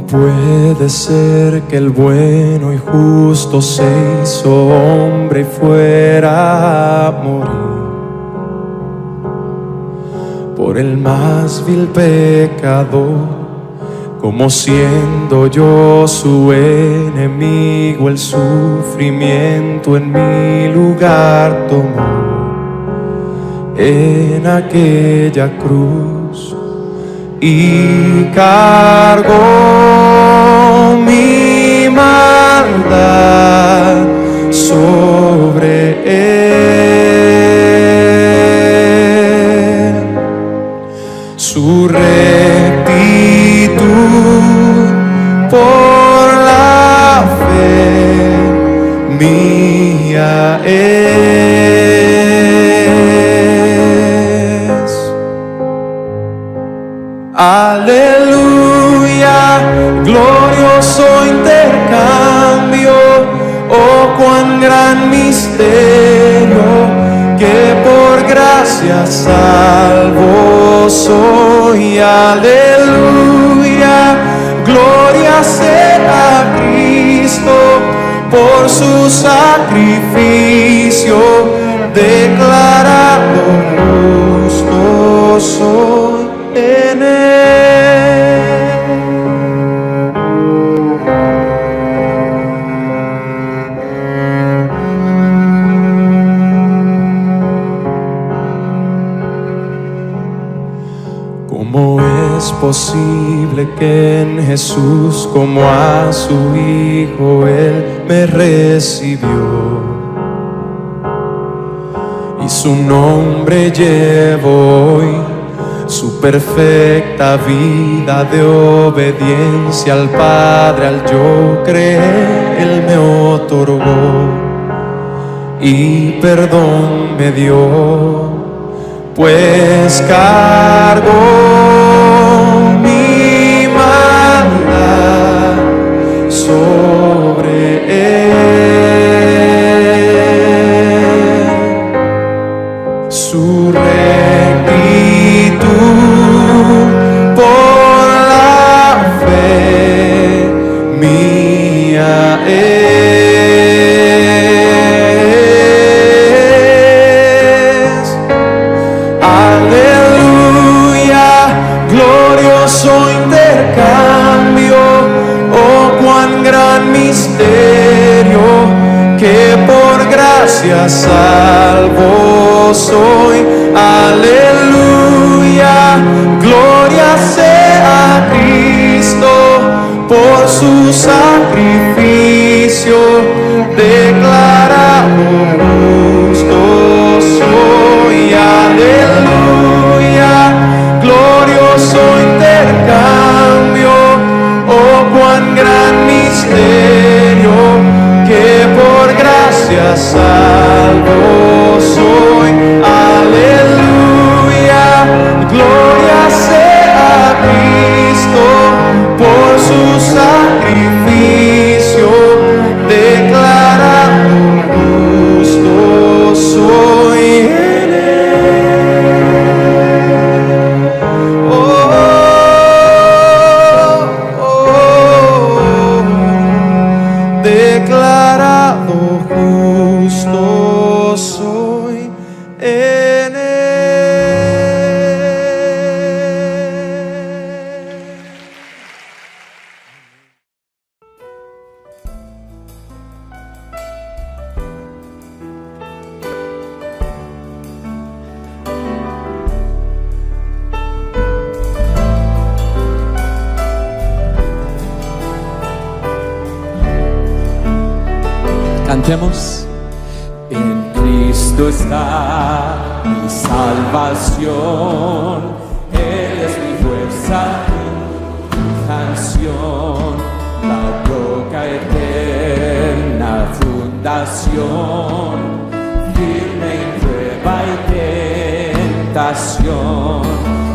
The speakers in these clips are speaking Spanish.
puede ser que el bueno y justo se hizo hombre y fuera a morir por el más vil pecador, como siendo yo su enemigo, el sufrimiento en mi lugar tomó en aquella cruz y cargó mi maldad sobre él. Su rectitud por la fe mía es. Aleluya, glorioso intercambio, oh cuán gran misterio, que por gracia salvo soy. Aleluya, gloria sea a Cristo por su sacrificio, declarado justo soy en él. ¿Cómo es posible que en Jesús, como a su Hijo, Él me recibió? Y su nombre llevo hoy, su perfecta vida de obediencia al Padre, al yo creer, Él me otorgó y perdón me dio, pues cargó mi maldad sobre él. Su rectitud por la fe mía es. Aleluya, glorioso intercambio, oh cuán gran misterio, que por gracia salvo soy. Aleluya, gloria sea a Cristo por su sacrificio, declarado justo soy. Aleluya, glorioso intercambio, oh cuán gran misterio, que por gracia salvo soy. Aleluya, gloria sea a Cristo por su sacrificio, declarado justo soy en él. Oh, oh, oh, declarado justo soy en él. Cantemos. En Cristo está mi salvación, Él es mi fuerza, mi canción, la roca eterna, fundación, firme en prueba y tentación.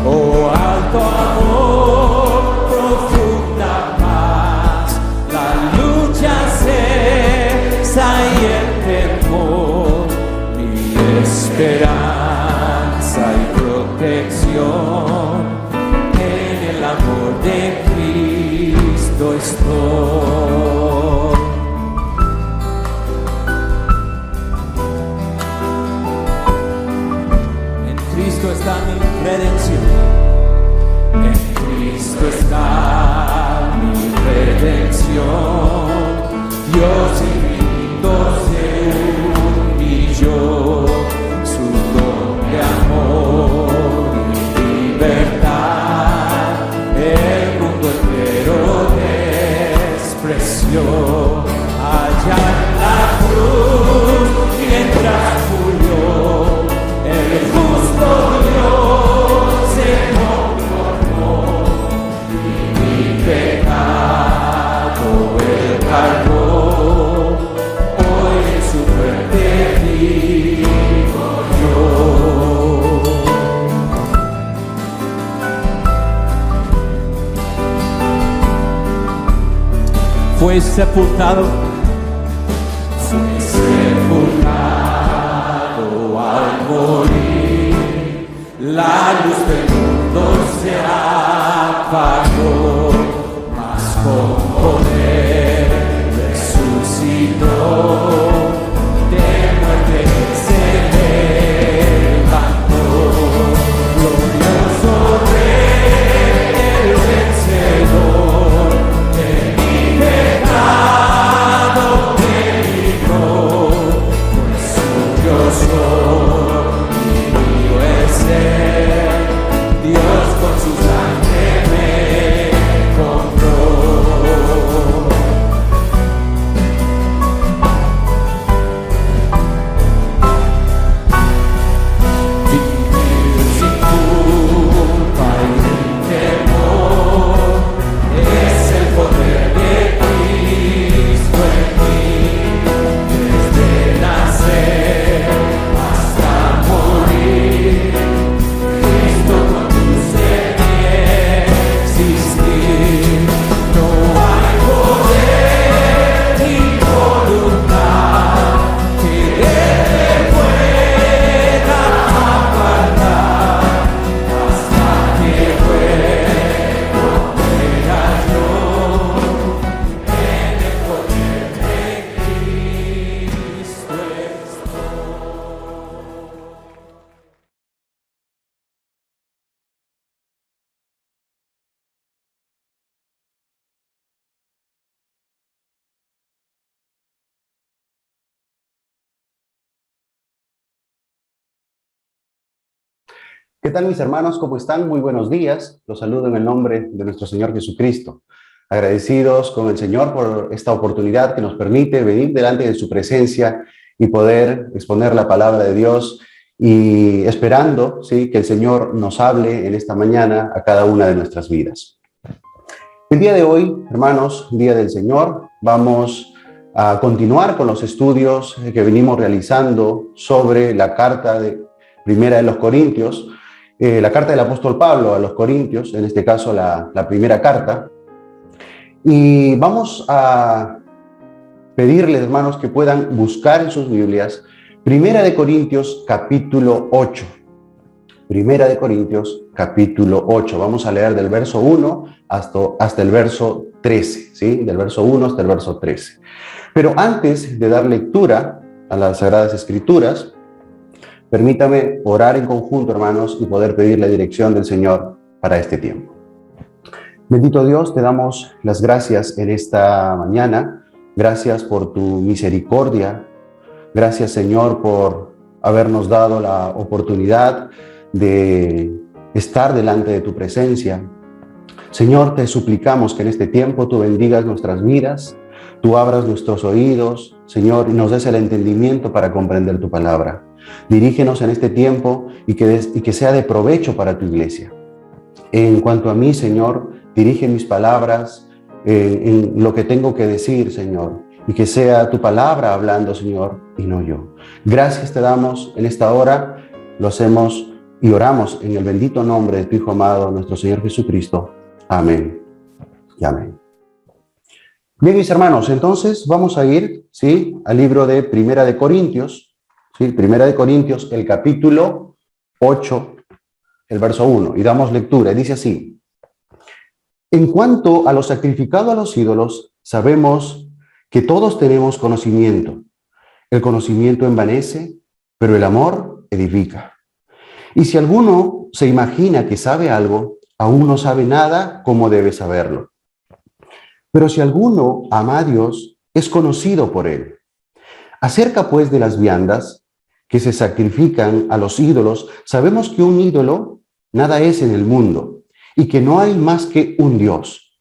Oh alto amor, profunda paz, la lucha cesa y el temor, mi esperanza y protección en el amor de Cristo. Cristo estoy. En Cristo está mi redención. En Cristo está mi redención. Dios infinito se humilló, su don de amor y libertad, el mundo entero despreció. Allá en la cruz, mientras murió, el justo Dios se conformó y mi pecado él cargó. Hoy en su muerte vivo yo. Fue sepultado al morir, la luz del mundo se apagó, mas con poder resucitó, de muerte se levantó, glorioso Rey, el vencedor, de mi pecado me libró, pues suyo soy y mío es Él, Dios con su sangre me compró. Vivir sin culpa y sin temor es el poder de Cristo en mí. Desde nacer hasta morir, Cristo conduce mi existir. No hay poder ni voluntad que Él me pueda apartar, hasta que pueda yo en el poder de Cristo estoy. ¿Qué tal, mis hermanos? ¿Cómo están? Muy buenos días. Los saludo en el nombre de nuestro Señor Jesucristo. Agradecidos con el Señor por esta oportunidad que nos permite venir delante de su presencia y poder exponer la palabra de Dios, y esperando, ¿sí?, que el Señor nos hable en esta mañana a cada una de nuestras vidas. El día de hoy, hermanos, Día del Señor, vamos a continuar con los estudios que venimos realizando sobre la carta de Primera de los Corintios, la carta del apóstol Pablo a los Corintios, en este caso la primera carta. Y vamos a pedirles, hermanos, que puedan buscar en sus Biblias Primera de Corintios capítulo 8. Primera de Corintios capítulo 8. Vamos a leer del verso 1 hasta el verso 13, ¿sí? Del verso 1 hasta el verso 13. Pero antes de dar lectura a las Sagradas Escrituras, permítame orar en conjunto, hermanos, y poder pedir la dirección del Señor para este tiempo. Bendito Dios, te damos las gracias en esta mañana. Gracias por tu misericordia. Gracias, Señor, por habernos dado la oportunidad de estar delante de tu presencia. Señor, te suplicamos que en este tiempo tú bendigas nuestras vidas, tú abras nuestros oídos, Señor, y nos des el entendimiento para comprender tu palabra. Dirígenos en este tiempo y que sea de provecho para tu iglesia. En cuanto a mí, Señor, dirige mis palabras en lo que tengo que decir, Señor, y que sea tu palabra hablando, Señor, y no yo. Gracias te damos en esta hora, lo hacemos y oramos en el bendito nombre de tu Hijo amado, nuestro Señor Jesucristo. Amén y amén. Bien, mis hermanos, entonces vamos a ir, ¿sí?, al libro de Primera de Corintios, ¿sí? Primera de Corintios, el capítulo 8, el verso 1, y damos lectura. Dice así: En cuanto a lo sacrificado a los ídolos, sabemos que todos tenemos conocimiento. El conocimiento envanece, pero el amor edifica. Y si alguno se imagina que sabe algo, aún no sabe nada como debe saberlo. Pero si alguno ama a Dios, es conocido por él. Acerca pues de las viandas que se sacrifican a los ídolos, sabemos que un ídolo nada es en el mundo y que no hay más que un Dios.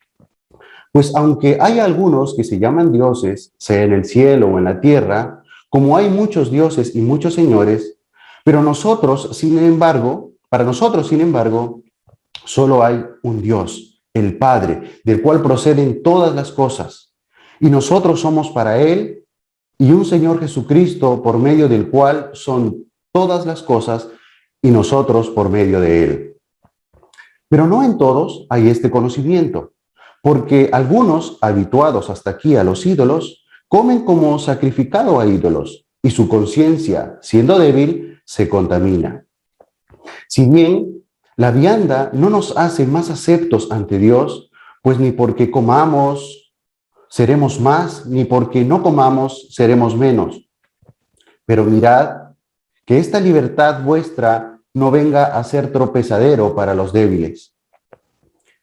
Pues aunque hay algunos que se llaman dioses, sea en el cielo o en la tierra, como hay muchos dioses y muchos señores, pero para nosotros, sin embargo, solo hay un Dios, el Padre, del cual proceden todas las cosas. Y nosotros somos para Él, y un Señor Jesucristo, por medio del cual son todas las cosas, y nosotros por medio de Él. Pero no en todos hay este conocimiento, porque algunos, habituados hasta aquí a los ídolos, comen como sacrificado a ídolos, y su conciencia, siendo débil, se contamina. Si bien la vianda no nos hace más aceptos ante Dios, pues ni porque comamos seremos más, ni porque no comamos seremos menos. Pero mirad que esta libertad vuestra no venga a ser tropezadero para los débiles.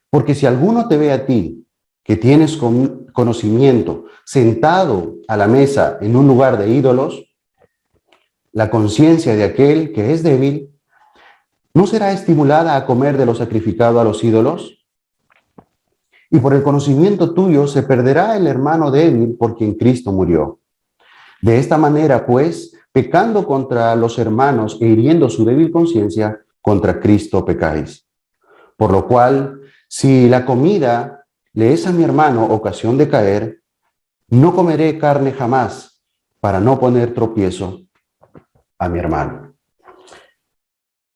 Porque si alguno te ve a ti, que tienes conocimiento, sentado a la mesa en un lugar de ídolos, la conciencia de aquel que es débil, ¿no será estimulada a comer de lo sacrificado a los ídolos? Y por el conocimiento tuyo se perderá el hermano débil por quien Cristo murió. De esta manera, pues, pecando contra los hermanos e hiriendo su débil conciencia, contra Cristo pecáis. Por lo cual, si la comida le es a mi hermano ocasión de caer, no comeré carne jamás para no poner tropiezo a mi hermano.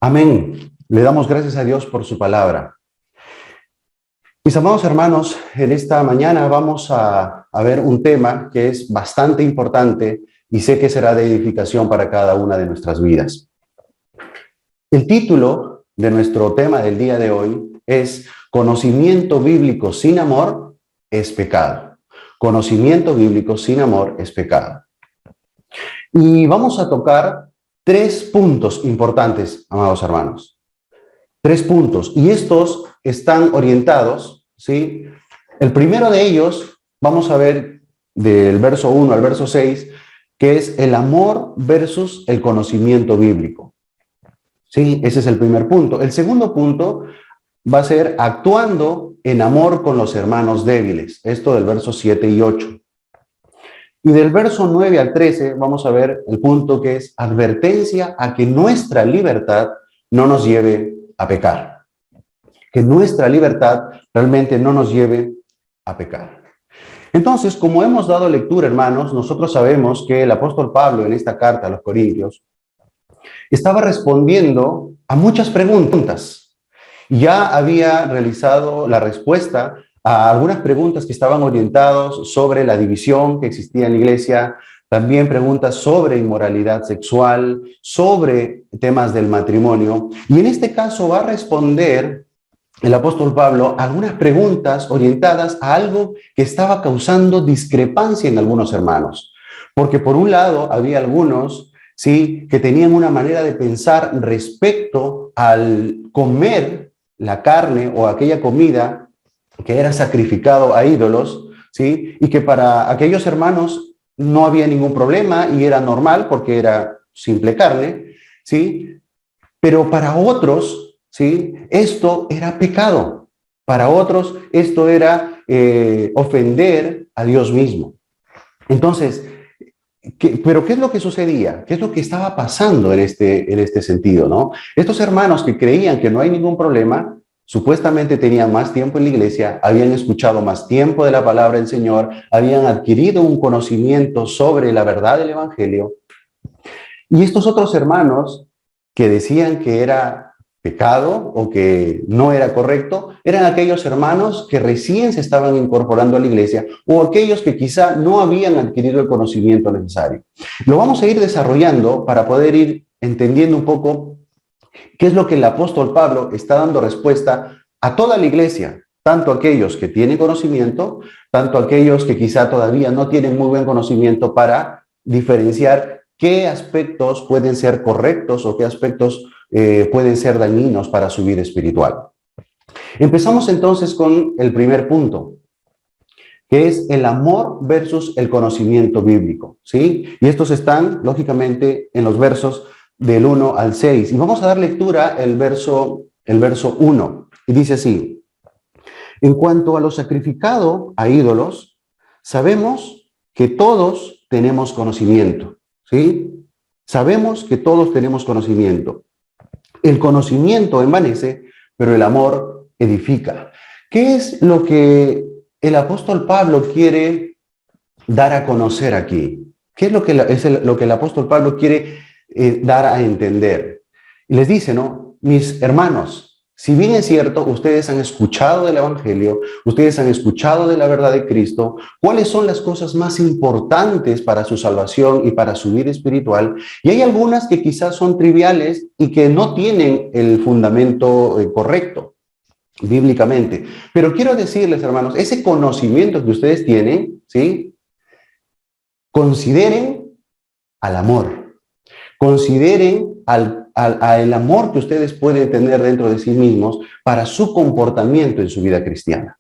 Amén. Le damos gracias a Dios por su palabra. Mis amados hermanos, en esta mañana vamos a ver un tema que es bastante importante y sé que será de edificación para cada una de nuestras vidas. El título de nuestro tema del día de hoy es Conocimiento bíblico sin amor es pecado. Conocimiento bíblico sin amor es pecado. Y vamos a tocar 3 puntos importantes, amados hermanos. 3 puntos. Y estos están orientados, ¿sí? El primero de ellos, vamos a ver del verso 1 al verso 6, que es el amor versus el conocimiento bíblico. ¿Sí? Ese es el primer punto. El segundo punto va a ser actuando en amor con los hermanos débiles. Esto del verso 7 y 8. Y del verso 9 al 13 vamos a ver el punto que es advertencia a que nuestra libertad no nos lleve a pecar. Que nuestra libertad realmente no nos lleve a pecar. Entonces, como hemos dado lectura, hermanos, nosotros sabemos que el apóstol Pablo en esta carta a los Corintios estaba respondiendo a muchas preguntas. Ya había realizado la respuesta a algunas preguntas que estaban orientadas sobre la división que existía en la iglesia, también preguntas sobre inmoralidad sexual, sobre temas del matrimonio. Y en este caso va a responder el apóstol Pablo a algunas preguntas orientadas a algo que estaba causando discrepancia en algunos hermanos. Porque por un lado había algunos, ¿sí?, que tenían una manera de pensar respecto al comer la carne o aquella comida que era sacrificado a ídolos, ¿sí? Y que para aquellos hermanos no había ningún problema y era normal porque era simple carne, ¿sí? Pero para otros, ¿sí?, esto era pecado. Para otros esto era ofender a Dios mismo. Entonces, ¿pero qué es lo que sucedía? ¿Qué es lo que estaba pasando en este sentido, no? Estos hermanos que creían que no hay ningún problema, supuestamente tenían más tiempo en la iglesia, habían escuchado más tiempo de la palabra del Señor, habían adquirido un conocimiento sobre la verdad del evangelio. Y estos otros hermanos que decían que era pecado o que no era correcto, eran aquellos hermanos que recién se estaban incorporando a la iglesia o aquellos que quizá no habían adquirido el conocimiento necesario. Lo vamos a ir desarrollando para poder ir entendiendo un poco qué es lo que el apóstol Pablo está dando respuesta a toda la iglesia, tanto aquellos que tienen conocimiento, tanto aquellos que quizá todavía no tienen muy buen conocimiento, para diferenciar qué aspectos pueden ser correctos o qué aspectos pueden ser dañinos para su vida espiritual. Empezamos entonces con el primer punto, que es el amor versus el conocimiento bíblico, ¿sí? Y estos están, lógicamente, en los versos del 1 al 6. Y vamos a dar lectura el verso 1. Y dice así: en cuanto a lo sacrificado a ídolos, sabemos que todos tenemos conocimiento, ¿sí? Sabemos que todos tenemos conocimiento. El conocimiento envanece, pero el amor edifica. ¿Qué es lo que el apóstol Pablo quiere dar a conocer aquí? ¿Qué es lo que el apóstol Pablo quiere dar a entender? Y les dice, ¿no? Mis hermanos, si bien es cierto, ustedes han escuchado del Evangelio, ustedes han escuchado de la verdad de Cristo, ¿cuáles son las cosas más importantes para su salvación y para su vida espiritual? Y hay algunas que quizás son triviales y que no tienen el fundamento correcto bíblicamente. Pero quiero decirles, hermanos, ese conocimiento que ustedes tienen, ¿sí? Consideren al amor, consideren al amor que ustedes pueden tener dentro de sí mismos para su comportamiento en su vida cristiana.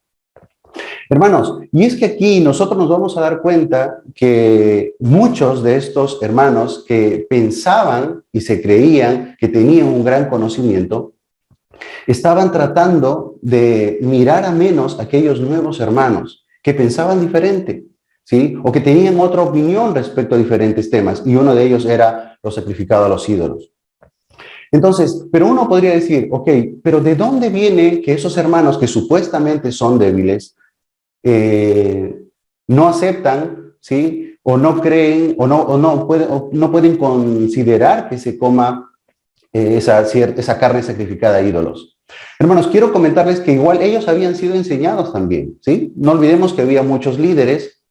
Hermanos, y es que aquí nosotros nos vamos a dar cuenta que muchos de estos hermanos que pensaban y se creían que tenían un gran conocimiento, estaban tratando de mirar a menos a aquellos nuevos hermanos que pensaban diferente, ¿sí? O que tenían otra opinión respecto a diferentes temas, y uno de ellos era lo sacrificado a los ídolos. Entonces, pero uno podría decir, ok, pero ¿de dónde viene que esos hermanos que supuestamente son débiles no aceptan, ¿sí? O no creen, o no pueden considerar que se coma esa carne sacrificada a ídolos? Hermanos, quiero comentarles que igual ellos habían sido enseñados también, ¿sí? No olvidemos que había muchos líderes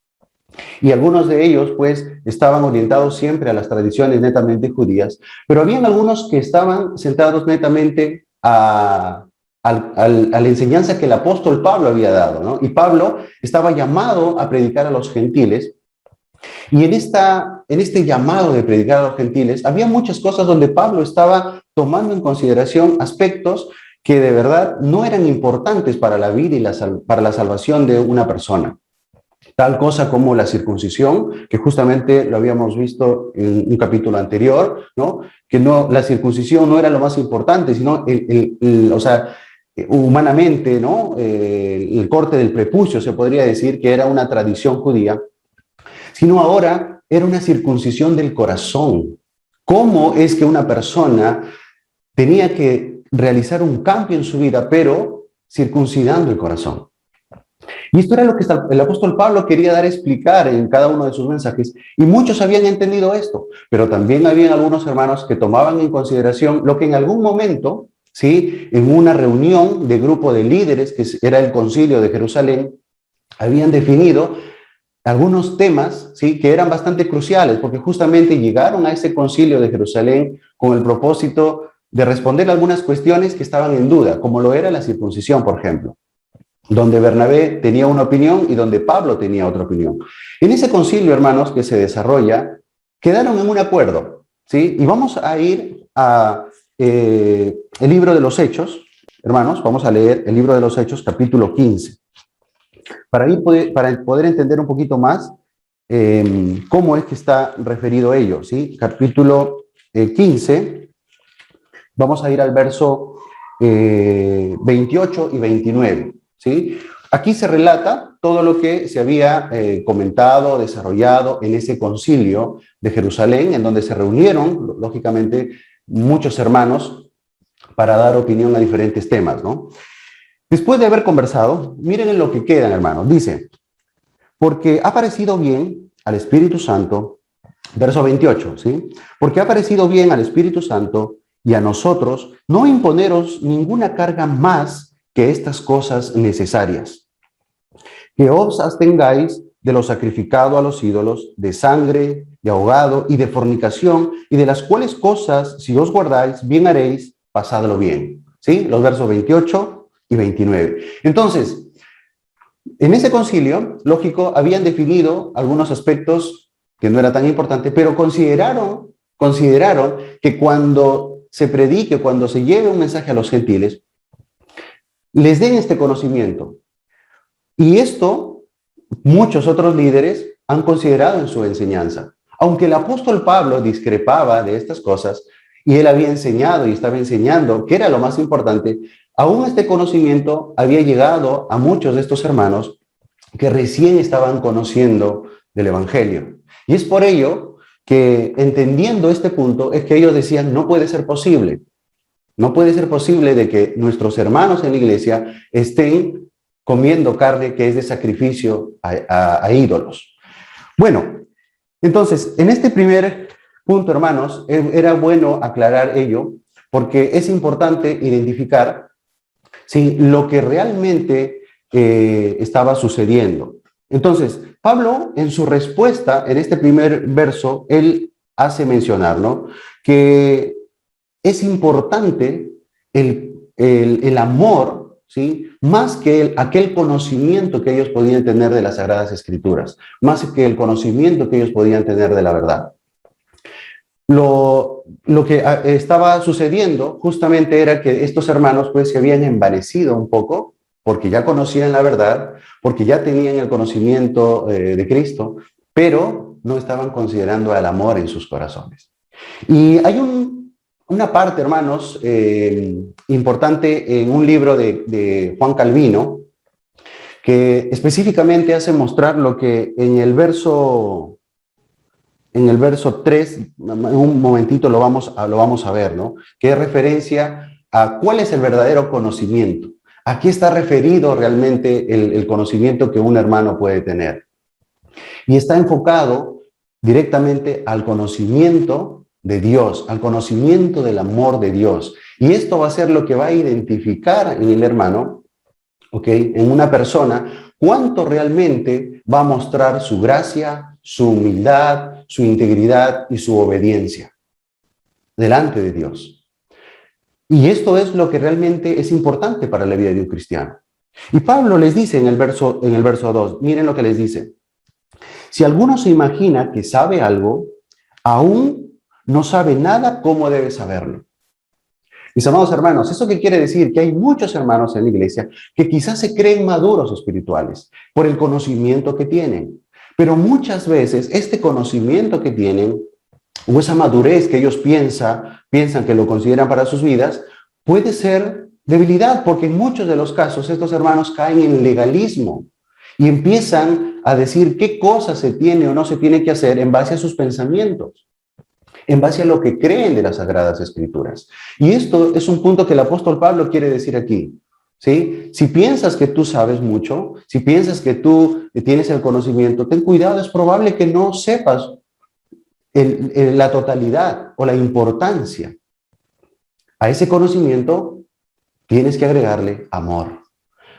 y algunos de ellos, pues, estaban orientados siempre a las tradiciones netamente judías, pero habían algunos que estaban centrados netamente a la enseñanza que el apóstol Pablo había dado, ¿no? Y Pablo estaba llamado a predicar a los gentiles, y en este llamado de predicar a los gentiles, había muchas cosas donde Pablo estaba tomando en consideración aspectos que de verdad no eran importantes para la vida y para la salvación de una persona. Tal cosa como la circuncisión, que justamente lo habíamos visto en un capítulo anterior, ¿no? Que no, la circuncisión no era lo más importante, sino humanamente, ¿no? El corte del prepucio, se podría decir que era una tradición judía, sino ahora era una circuncisión del corazón. ¿Cómo es que una persona tenía que realizar un cambio en su vida, pero circuncidando el corazón? Y esto era lo que el apóstol Pablo quería dar a explicar en cada uno de sus mensajes, y muchos habían entendido esto, pero también habían algunos hermanos que tomaban en consideración lo que en algún momento, ¿sí? En una reunión de grupo de líderes, que era el Concilio de Jerusalén, habían definido algunos temas, ¿sí? Que eran bastante cruciales, porque justamente llegaron a ese Concilio de Jerusalén con el propósito de responder algunas cuestiones que estaban en duda, como lo era la circuncisión, por ejemplo, donde Bernabé tenía una opinión y donde Pablo tenía otra opinión. En ese concilio, hermanos, que se desarrolla, quedaron en un acuerdo, ¿sí? Y vamos a ir a el libro de los Hechos, hermanos, vamos a leer el libro de los Hechos, capítulo 15, para poder entender un poquito más cómo es que está referido ello, ¿sí? Capítulo 15, vamos a ir al verso 28 y 29. ¿Sí? Aquí se relata todo lo que se había comentado, desarrollado en ese concilio de Jerusalén, en donde se reunieron, lógicamente, muchos hermanos para dar opinión a diferentes temas, ¿no? Después de haber conversado, miren en lo que quedan, hermanos. Dice, porque ha parecido bien al Espíritu Santo, verso 28, ¿sí? Porque ha parecido bien al Espíritu Santo y a nosotros no imponeros ninguna carga más que estas cosas necesarias, que os abstengáis de lo sacrificado a los ídolos, de sangre, de ahogado y de fornicación, y de las cuales cosas, si os guardáis, bien haréis, pasadlo bien. ¿Sí? Los versos 28 y 29. Entonces, En ese concilio, lógico, habían definido algunos aspectos que no era tan importante, pero consideraron que cuando se predique, cuando se lleve un mensaje a los gentiles, les den este conocimiento. Y esto muchos otros líderes han considerado en su enseñanza. Aunque el apóstol Pablo discrepaba de estas cosas, y él había enseñado y estaba enseñando que era lo más importante, aún este conocimiento había llegado a muchos de estos hermanos que recién estaban conociendo del Evangelio. Y es por ello que, entendiendo este punto, es que ellos decían, no puede ser posible. No puede ser posible de que nuestros hermanos en la iglesia estén comiendo carne que es de sacrificio a ídolos. Bueno, entonces, en este primer punto, hermanos, era bueno aclarar ello, porque es importante identificar, ¿sí?, lo que realmente estaba sucediendo. Entonces, Pablo, en su respuesta, en este primer verso, él hace mencionar, ¿no?, que es importante el amor, ¿sí?, más que aquel conocimiento que ellos podían tener de las Sagradas Escrituras, más que el conocimiento que ellos podían tener de la verdad. Lo que estaba sucediendo justamente era que estos hermanos pues se habían envanecido un poco, porque ya conocían la verdad, porque ya tenían el conocimiento de Cristo, pero no estaban considerando el amor en sus corazones. Y hay una parte, hermanos, importante en un libro de Juan Calvino, que específicamente hace mostrar lo que en el verso 3, en un momentito lo vamos a ver, ¿no?, que es referencia a cuál es el verdadero conocimiento. ¿A qué está referido realmente el conocimiento que un hermano puede tener? Y está enfocado directamente al conocimiento de Dios, al conocimiento del amor de Dios. Y esto va a ser lo que va a identificar en el hermano, ¿ok?, en una persona, cuánto realmente va a mostrar su gracia, su humildad, su integridad y su obediencia delante de Dios. Y esto es lo que realmente es importante para la vida de un cristiano. Y Pablo les dice en el verso 2, miren lo que les dice. Si alguno se imagina que sabe algo, aún no sabe nada cómo debe saberlo. Mis amados hermanos, ¿eso qué quiere decir? Que hay muchos hermanos en la iglesia que quizás se creen maduros espirituales por el conocimiento que tienen. Pero muchas veces este conocimiento que tienen, o esa madurez que ellos piensan que lo consideran para sus vidas, puede ser debilidad, porque en muchos de los casos estos hermanos caen en legalismo y empiezan a decir qué cosas se tiene o no se tiene que hacer en base a sus pensamientos, en base a lo que creen de las Sagradas Escrituras. Y esto es un punto que el apóstol Pablo quiere decir aquí, ¿sí? Si piensas que tú sabes mucho, si piensas que tú tienes el conocimiento, ten cuidado, es probable que no sepas la totalidad o la importancia. A ese conocimiento tienes que agregarle amor.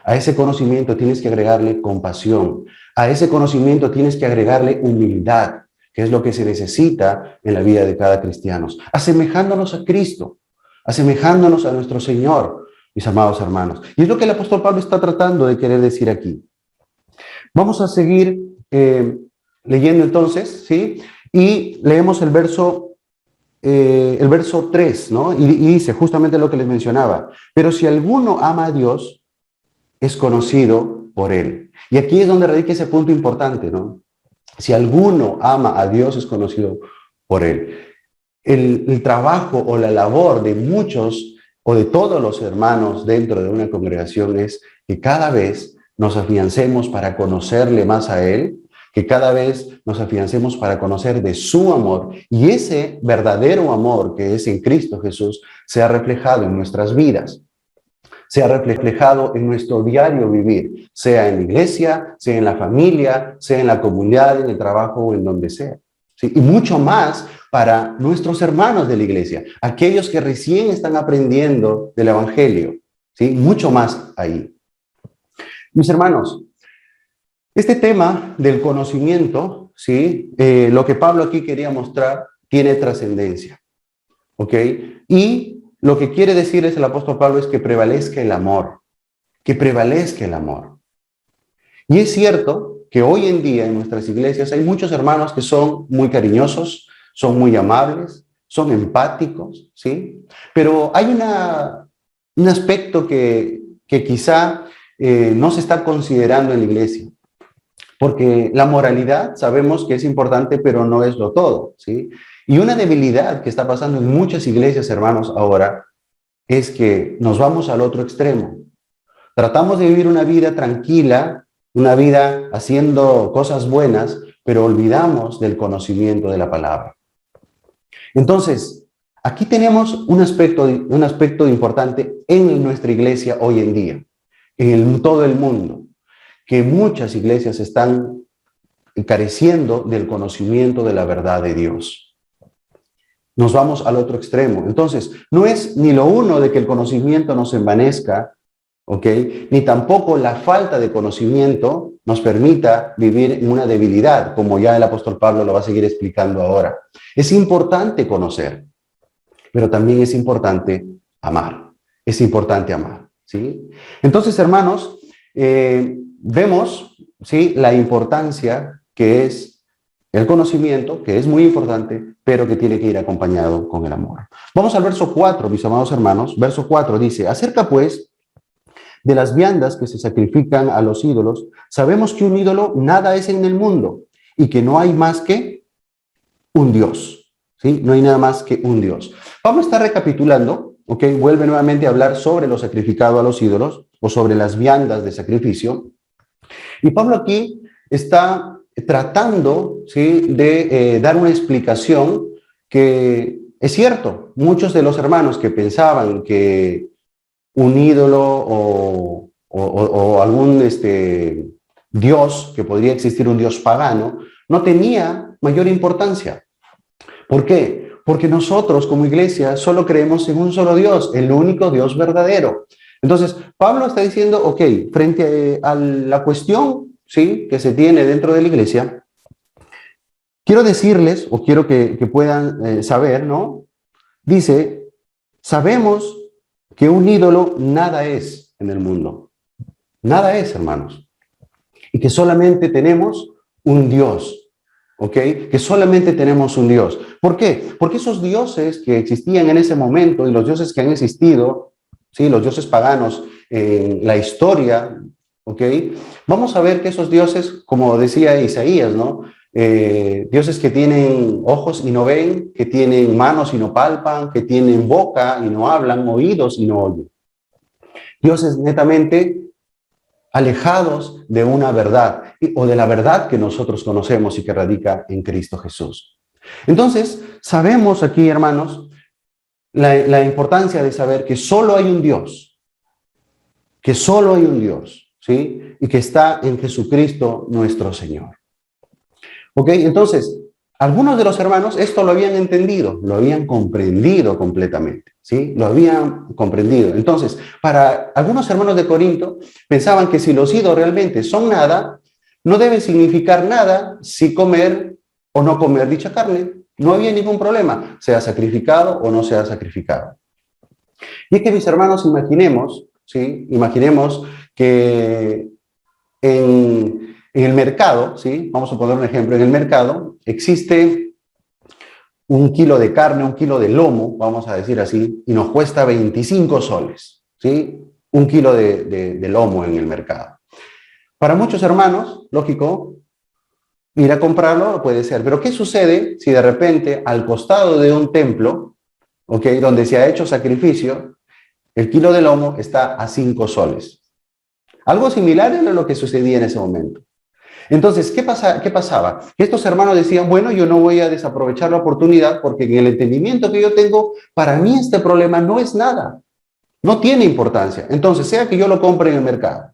A ese conocimiento tienes que agregarle compasión. A ese conocimiento tienes que agregarle humildad, que es lo que se necesita en la vida de cada cristiano. Asemejándonos a Cristo, asemejándonos a nuestro Señor, mis amados hermanos. Y es lo que el apóstol Pablo está tratando de querer decir aquí. Vamos a seguir leyendo entonces, ¿sí? Y leemos el verso 3, ¿no? Y dice justamente lo que les mencionaba. Pero si alguno ama a Dios, es conocido por él. Y aquí es donde radica ese punto importante, ¿no? Si alguno ama a Dios, es conocido por él. El trabajo o la labor de muchos o de todos los hermanos dentro de una congregación es que cada vez nos afiancemos para conocerle más a él, que cada vez nos afiancemos para conocer de su amor, y ese verdadero amor que es en Cristo Jesús sea reflejado en nuestras vidas, sea reflejado en nuestro diario vivir, sea en la iglesia, sea en la familia, sea en la comunidad, en el trabajo o en donde sea. ¿Sí? Y mucho más para nuestros hermanos de la iglesia, aquellos que recién están aprendiendo del Evangelio, ¿sí? Mucho más ahí. Mis hermanos, este tema del conocimiento, ¿sí? Lo que Pablo aquí quería mostrar, tiene trascendencia, ¿ok? Y lo que quiere decirles el apóstol Pablo es que prevalezca el amor, que prevalezca el amor. Y es cierto que hoy en día en nuestras iglesias hay muchos hermanos que son muy cariñosos, son muy amables, son empáticos, ¿sí? Pero hay un aspecto que quizá no se está considerando en la iglesia. Porque la moralidad sabemos que es importante, pero no es lo todo, ¿sí? Y una debilidad que está pasando en muchas iglesias, hermanos, ahora, es que nos vamos al otro extremo. Tratamos de vivir una vida tranquila, una vida haciendo cosas buenas, pero olvidamos del conocimiento de la palabra. Entonces, aquí tenemos un aspecto importante en nuestra iglesia hoy en día, en todo el mundo, que muchas iglesias están careciendo del conocimiento de la verdad de Dios. Nos vamos al otro extremo. Entonces, no es ni lo uno de que el conocimiento nos envanezca, ¿ok? Ni tampoco la falta de conocimiento nos permita vivir en una debilidad, como ya el apóstol Pablo lo va a seguir explicando ahora. Es importante conocer, pero también es importante amar. Es importante amar, ¿sí? Entonces, hermanos, vemos, ¿sí?, la importancia que es el conocimiento, que es muy importante, pero que tiene que ir acompañado con el amor. Vamos al verso 4, mis amados hermanos. Verso 4 dice: acerca pues de las viandas que se sacrifican a los ídolos, sabemos que un ídolo nada es en el mundo y que no hay más que un Dios, ¿sí? No hay nada más que un Dios. Pablo está recapitulando, ¿ok? Vuelve nuevamente a hablar sobre lo sacrificado a los ídolos o sobre las viandas de sacrificio. Y Pablo aquí está tratando, ¿sí?, de dar una explicación que es cierto. Muchos de los hermanos que pensaban que un ídolo o algún Dios, que podría existir un Dios pagano, no tenía mayor importancia. ¿Por qué? Porque nosotros como iglesia solo creemos en un solo Dios, el único Dios verdadero. Entonces, Pablo está diciendo, ok, frente a la cuestión, ¿sí?, que se tiene dentro de la iglesia, quiero decirles, o quiero que puedan saber, ¿no? Dice, sabemos que un ídolo nada es en el mundo. Nada es, hermanos. Y que solamente tenemos un Dios, ¿ok? Que solamente tenemos un Dios. ¿Por qué? Porque esos dioses que existían en ese momento y los dioses que han existido, ¿sí?, los dioses paganos en la historia, ¿ok? Vamos a ver que esos dioses, como decía Isaías, ¿no? Dioses que tienen ojos y no ven, que tienen manos y no palpan, que tienen boca y no hablan, oídos y no oyen. Dioses netamente alejados de una verdad o de la verdad que nosotros conocemos y que radica en Cristo Jesús. Entonces, sabemos aquí, hermanos, la importancia de saber que solo hay un Dios, ¿sí? Y que está en Jesucristo nuestro Señor. ¿Ok? Entonces, algunos de los hermanos esto lo habían entendido, lo habían comprendido completamente, ¿sí? Lo habían comprendido. Entonces, para algunos hermanos de Corinto, pensaban que si los ídolos realmente son nada, no debe significar nada si comer o no comer dicha carne. No había ningún problema, sea sacrificado o no sea sacrificado. Y es que, mis hermanos, imaginemos, ¿sí?, imaginemos que en el mercado, ¿sí?, vamos a poner un ejemplo, en el mercado existe un kilo de carne, un kilo de lomo, vamos a decir así, y nos cuesta 25 soles, ¿sí? Un kilo de lomo en el mercado. Para muchos hermanos, lógico, ir a comprarlo puede ser, pero ¿qué sucede si de repente al costado de un templo, ¿ok?, donde se ha hecho sacrificio, el kilo de lomo está a 5 soles? Algo similar era lo que sucedía en ese momento. Entonces, ¿qué pasaba? Estos hermanos decían, bueno, yo no voy a desaprovechar la oportunidad porque en el entendimiento que yo tengo, para mí este problema no es nada, no tiene importancia. Entonces, sea que yo lo compre en el mercado,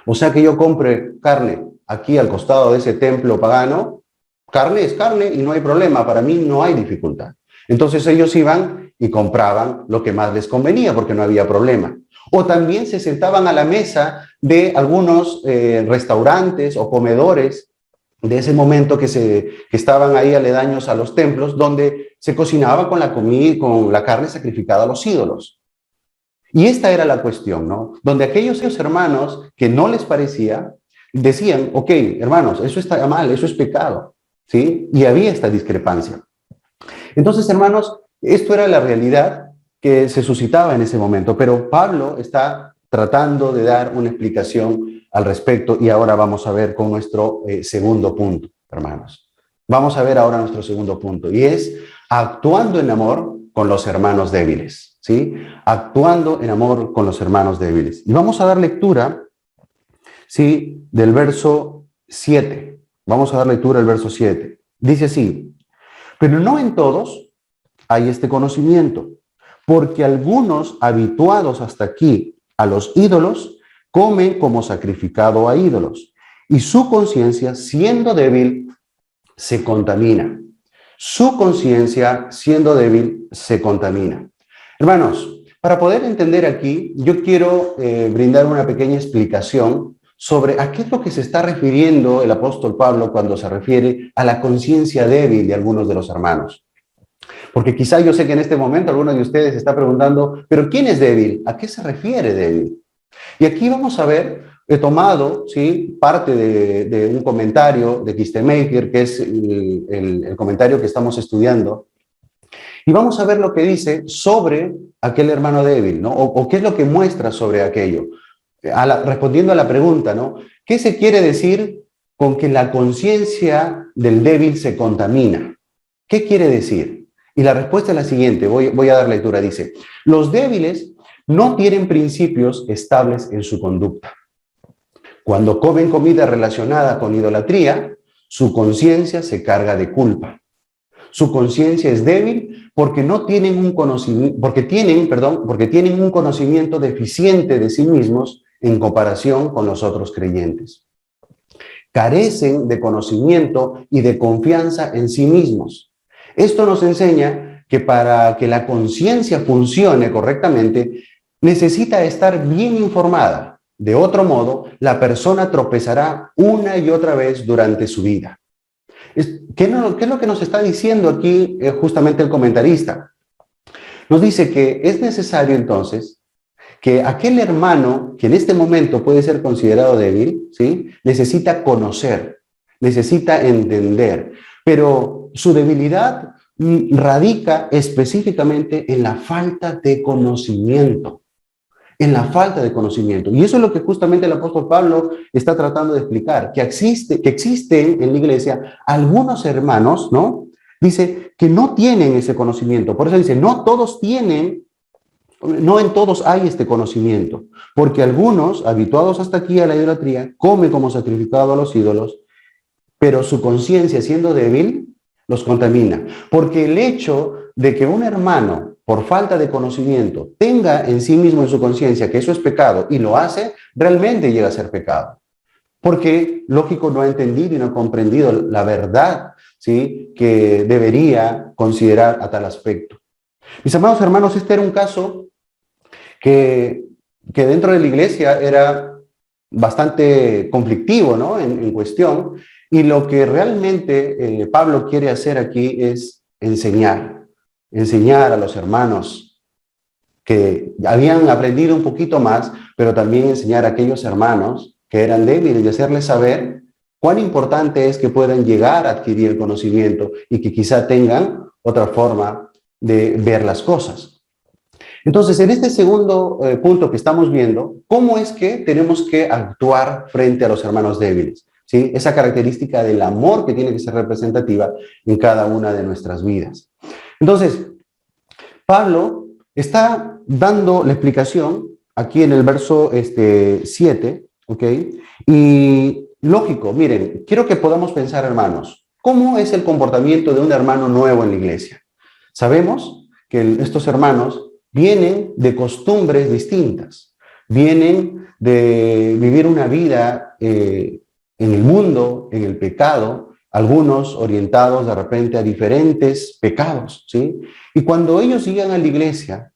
o sea que yo compre carne aquí al costado de ese templo pagano, carne es carne y no hay problema, para mí no hay dificultad. Entonces ellos iban y compraban lo que más les convenía porque no había problema. O también se sentaban a la mesa de algunos restaurantes o comedores de ese momento que estaban ahí aledaños a los templos, donde se cocinaba con la comida, con la carne sacrificada a los ídolos. Y esta era la cuestión, ¿no? Donde aquellos hermanos que no les parecía, decían, ok, hermanos, eso está mal, eso es pecado, ¿sí? Y había esta discrepancia. Entonces, hermanos, esto era la realidad que se suscitaba en ese momento, pero Pablo está tratando de dar una explicación al respecto y ahora vamos a ver con nuestro segundo punto, hermanos. Vamos a ver ahora nuestro segundo punto y es actuando en amor con los hermanos débiles, ¿sí? Actuando en amor con los hermanos débiles. Y vamos a dar lectura, ¿sí? Del verso 7. Vamos a dar lectura al verso 7. Dice así: pero no en todos hay este conocimiento, porque algunos habituados hasta aquí a los ídolos comen como sacrificado a ídolos, y su conciencia, siendo débil, se contamina. Su conciencia, siendo débil, se contamina. Hermanos, para poder entender aquí, yo quiero brindar una pequeña explicación sobre a qué es lo que se está refiriendo el apóstol Pablo cuando se refiere a la conciencia débil de algunos de los hermanos. Porque quizá yo sé que en este momento alguno de ustedes se está preguntando, ¿pero quién es débil? ¿A qué se refiere débil? Y aquí vamos a ver, he tomado, ¿sí?, parte de un comentario de Kistemaker, que es el comentario que estamos estudiando, y vamos a ver lo que dice sobre aquel hermano débil, ¿no? O qué es lo que muestra sobre aquello. Respondiendo a la pregunta, ¿no? ¿Qué se quiere decir con que la conciencia del débil se contamina? ¿Qué quiere decir? Y la respuesta es la siguiente, voy a dar lectura, dice: los débiles no tienen principios estables en su conducta. Cuando comen comida relacionada con idolatría, su conciencia se carga de culpa. Su conciencia es débil porque no tienen un conocimiento, porque tienen un conocimiento deficiente de sí mismos en comparación con los otros creyentes. Carecen de conocimiento y de confianza en sí mismos. Esto nos enseña que para que la conciencia funcione correctamente, necesita estar bien informada. De otro modo, la persona tropezará una y otra vez durante su vida. ¿Qué es lo que nos está diciendo aquí justamente el comentarista? Nos dice que es necesario entonces que aquel hermano que en este momento puede ser considerado débil, ¿sí?, necesita conocer, necesita entender, pero su debilidad radica específicamente en la falta de conocimiento. En la falta de conocimiento. Y eso es lo que justamente el apóstol Pablo está tratando de explicar, que existen en la iglesia algunos hermanos, ¿no? Dice que no tienen ese conocimiento. Por eso dice, no todos tienen, no en todos hay este conocimiento, porque algunos, habituados hasta aquí a la idolatría, comen como sacrificado a los ídolos, pero su conciencia, siendo débil, los contamina. Porque el hecho de que un hermano, por falta de conocimiento, tenga en sí mismo, en su conciencia, que eso es pecado y lo hace, realmente llega a ser pecado. Porque, lógico, no ha entendido y no ha comprendido la verdad, ¿sí?, que debería considerar a tal aspecto. Mis amados hermanos, este era un caso que dentro de la iglesia era bastante conflictivo, ¿no?, en cuestión, y lo que realmente Pablo quiere hacer aquí es enseñar a los hermanos que habían aprendido un poquito más, pero también enseñar a aquellos hermanos que eran débiles y hacerles saber cuán importante es que puedan llegar a adquirir el conocimiento y que quizá tengan otra forma de ver las cosas. Entonces, en este segundo punto que estamos viendo, ¿cómo es que tenemos que actuar frente a los hermanos débiles? ¿Sí? Esa característica del amor que tiene que ser representativa en cada una de nuestras vidas. Entonces, Pablo está dando la explicación aquí en el verso 7, ¿ok? Y lógico, miren, quiero que podamos pensar, hermanos, ¿cómo es el comportamiento de un hermano nuevo en la iglesia? Sabemos que estos hermanos vienen de costumbres distintas, vienen de vivir una vida en el mundo, en el pecado, algunos orientados de repente a diferentes pecados, ¿sí? Y cuando ellos llegan a la iglesia,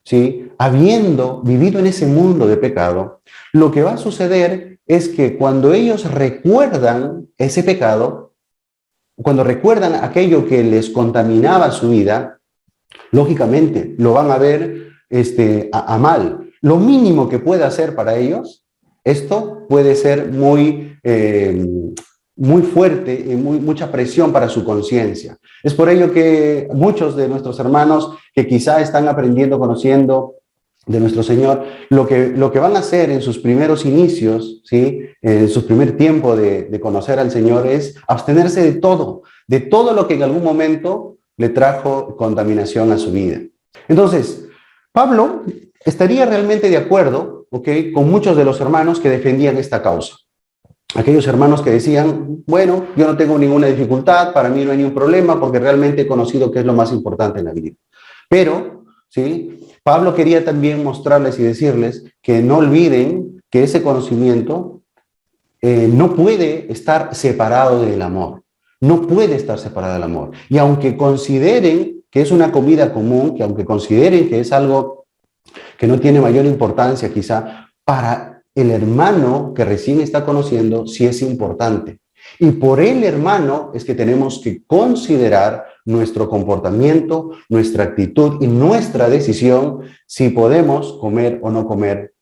¿sí?, habiendo vivido en ese mundo de pecado, lo que va a suceder es que cuando ellos recuerdan ese pecado, cuando recuerdan aquello que les contaminaba su vida, lógicamente lo van a ver a mal. Lo mínimo que puede hacer para ellos Esto puede ser muy fuerte y mucha presión para su conciencia. Es por ello que muchos de nuestros hermanos que quizá están aprendiendo, conociendo de nuestro Señor, lo que van a hacer en sus primeros inicios, ¿sí? En su primer tiempo de conocer al Señor, es abstenerse de todo lo que en algún momento le trajo contaminación a su vida. Entonces, Pablo estaría realmente de acuerdo, ¿ok?, con muchos de los hermanos que defendían esta causa. Aquellos hermanos que decían, bueno, yo no tengo ninguna dificultad, para mí no hay ningún problema, porque realmente he conocido qué es lo más importante en la vida. Pero, ¿sí?, Pablo quería también mostrarles y decirles que no olviden que ese conocimiento no puede estar separado del amor. No puede estar separado del amor. Y aunque consideren que es una comida común, que aunque consideren que es algo que no tiene mayor importancia quizá, para el hermano que recién está conociendo sí es importante. Y por el hermano es que tenemos que considerar nuestro comportamiento, nuestra actitud y nuestra decisión si podemos comer o no comer